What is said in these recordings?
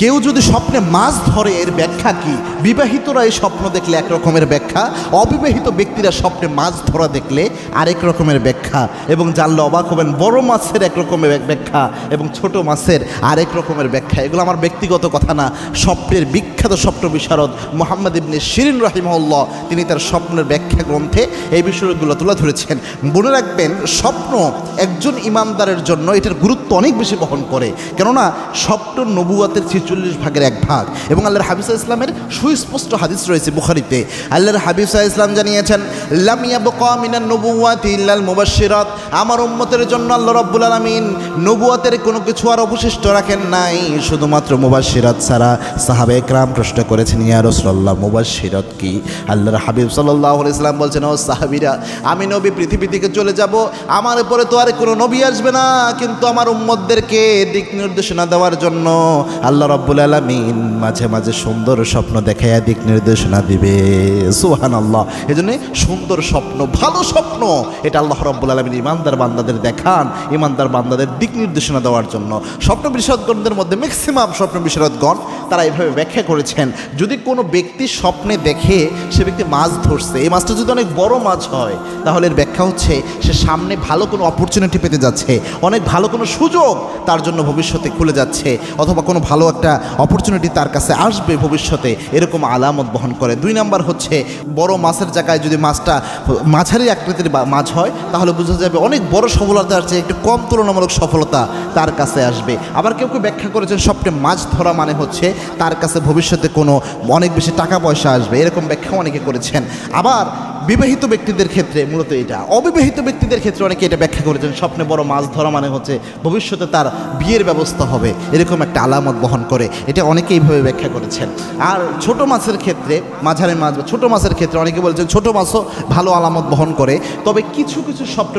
কেউ যদি স্বপ্নে মাছ ধরে এর ব্যাখ্যা কি? বিবাহিতরা এই স্বপ্ন দেখলে এক রকমের ব্যাখ্যা, অবিবাহিত ব্যক্তিরা স্বপ্নে মাছ ধরা দেখলে আরেক রকমের ব্যাখ্যা, এবং জানলে অবাক হবেন বড় মাছের এক রকমের ব্যাখ্যা এবং ছোট মাছের আরেক রকমের ব্যাখ্যা। এগুলো আমার ব্যক্তিগত কথা না, স্বপ্নের বিখ্যাত স্বপ্ন বিশারদ মুহাম্মদ ইবনে শিরিন রাহিমাহুল্লাহ তিনি তার স্বপ্নের ব্যাখ্যা গ্রন্থে এই বিষয়গুলো তুলে ধরেছেন। মনে রাখবেন, স্বপ্ন একজন ইমানদারের জন্য এটার গুরুত্ব অনেক বেশি বহন করে, কেননা স্বপ্ন নবুয়াতের ৪৬ ভাগের এক ভাগ। এবং আল্লাহর হাবিব সাল্লাল্লাহু আলাইহি ওয়াসাল্লামের সুস্পষ্ট হাদিস রয়েছে বুখারীতে। আল্লাহর হাবিব সাল্লাল্লাহু আলাইহি ওয়াসাল্লাম জানিয়েছেন, লাম ইয়াবকা মিনান নবুওয়াতি ইল্লাল মুবাশশিরাত, আমার উম্মতের জন্য আল্লাহ রাব্বুল আলামিন নবুয়াতের কোনো কিছু আর অবশিষ্ট রাখেন নাই, শুধুমাত্র মুবাশশিরাত ছাড়া। সাহাবায়ে কেরাম প্রশ্ন করেছেন, ইয়া রাসূলুল্লাহ মুবাশশিরাত কি? আল্লাহর হাবিব সাল্লাল্লাহু আলাইহি ওয়াসাল্লাম বলছেন, ও সাহাবীরা, আমি নবী পৃথিবী থেকে চলে যাব, আমার উপরে তো আর কোনো নবী আসবে না, কিন্তু আমার উম্মতদেরকে দিক নির্দেশনা দেওয়ার জন্য আল্লাহ রাব্বুল আলামিন মাঝে মাঝে সুন্দর স্বপ্ন দেখাইয়া দিক নির্দেশনা দিবে। সুবহানাল্লাহ। এজন্য সুন্দর স্বপ্ন, ভালো স্বপ্ন, এটা আল্লাহ রাব্বুল আলামিন ইমানদার বান্দাদের দেখান, ইমানদার বান্দাদের দিক নির্দেশনা দেওয়ার জন্য। স্বপ্ন বিশারদগণদের মধ্যে ম্যাক্সিমাম স্বপ্ন বিশারদগণ তারা এইভাবে ব্যাখ্যা করেছেন, যদি কোনো ব্যক্তি স্বপ্নে দেখে সে ব্যক্তি মাছ ধরছে, এই মাছটা যদি অনেক বড় মাছ হয়, তাহলে এর ব্যাখ্যা হচ্ছে সে সামনে ভালো কোনো অপরচুনিটি পেতে যাচ্ছে, অনেক ভালো কোনো সুযোগ তার জন্য ভবিষ্যতে খুলে যাচ্ছে, অথবা কোনো ভালো একটা অপরচুনিটি তার কাছে আসবে ভবিষ্যতে, এরকম আলামত বহন করে। ২ নাম্বার হচ্ছে, বড় মাছের জায়গায় যদি মাছটা মাঝারি আকৃতির মাছ হয়, তাহলে বোঝা যাবে অনেক বড় সফলতার চেয়ে একটু কম তুলনামূলক সফলতা তার কাছে আসবে। আবার কেউ কেউ ব্যাখ্যা করেছেন, স্বপ্নে মাছ ধরা মানে হচ্ছে তার কাছে ভবিষ্যতে কোনো অনেক বেশি টাকা পয়সা আসবে, এরকম ব্যাখ্যা অনেকে করেছেন। আবার বিবাহিত ব্যক্তিদের ক্ষেত্রে মূলত এটা, অবিবাহিত ব্যক্তিদের ক্ষেত্রে অনেকে এটা ব্যাখ্যা করেছেন, স্বপ্নে বড় মাছ ধরা মানে হচ্ছে ভবিষ্যতে তার বিয়ের ব্যবস্থা হবে, এরকম একটা আলামত বহন করে, এটা অনেকে এইভাবে ব্যাখ্যা করেছেন। আর ছোট মাছের ক্ষেত্রে, মাঝারি মাছ বা ছোট মাছের ক্ষেত্রে অনেকে বলেছেন ছোট মাছও ভালো আলামত বহন করে। তবে কিছু কিছু স্বপ্ন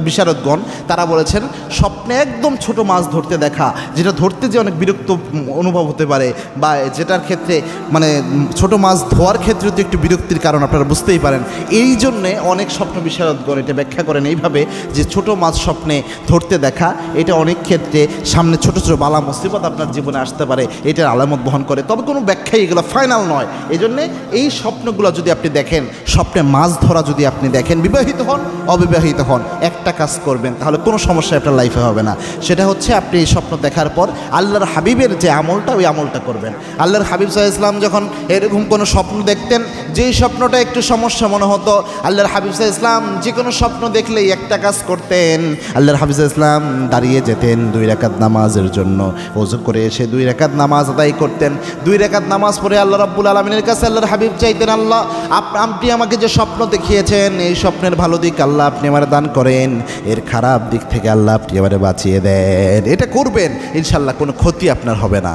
বিশারদগণ তারা বলেছেন, স্বপ্নে একদম ছোট মাছ ধরতে দেখা, যেটা ধরতে যে অনেক বিরক্ত অনুভব হতে পারে, বা যেটার ক্ষেত্রে মানে ছোট মাছ ধোয়ার ক্ষেত্রে তো একটু বিরক্তির কারণ আপনারা বুঝতেই পারেন, এই জন্যে অনেক স্বপ্ন বিশারদগণ এটা ব্যাখ্যা করেন এইভাবে যে ছোট মাছ স্বপ্নে ধরতে দেখা এটা অনেক ক্ষেত্রে সামনে ছোট ছোট বালা মুসিবত আপনার জীবনে আসতে পারে, এটার আলামত বহন করে। তবে কোনো ব্যাখ্যাই এগুলো ফাইনাল নয়। এই জন্যে এই স্বপ্নগুলো যদি আপনি দেখেন, স্বপ্নে মাছ ধরা যদি আপনি দেখেন, বিবাহিত হন অবিবাহিত হন, একটা কাজ করবেন, তাহলে কোনো সমস্যা আপনার লাইফে হবে না। সেটা হচ্ছে আপনি এই স্বপ্ন দেখার পর আল্লাহর হাবিবের যে আমলটা, ওই আমলটা করবেন। আল্লাহর হাবিব সাল্লাল্লাহু আলাইহি ওয়াসাল্লাম যখন এরকম কোনো স্বপ্ন দেখতেন, যেই স্বপ্নটা একটু সমস্যা মনে হতো, আল্লাহর হাবিব সাল্লাল্লাহু আলাইহি ওয়াসাল্লাম যে কোনো স্বপ্ন দেখলেই একটা কাজ করতেন, আল্লাহর হাবিব সাল্লাল্লাহু আলাইহি ওয়াসাল্লাম দাঁড়িয়ে যেতেন 2 রাকাত নামাজের জন্য, ওযু করে এসে 2 রাকাত নামাজ আদায় করতেন। 2 রাকাত নামাজ পড়ে আল্লাহ রাব্বুল আলামিনের কাছে আল্লাহর হাবিব চাইতেন, আল্লাহ আপনি আমাকে যে স্বপ্ন দেখিয়েছেন, এই স্বপ্নের ভালো দিক আল্লাহ আপনি আমারে দান করেন, এর খারাপ দিক থেকে আল্লাহ আপনি আমারে বাঁচিয়ে দেন। এটা করবেন, ইনশাআল্লাহ কোনো ক্ষতি আপনার হবে না।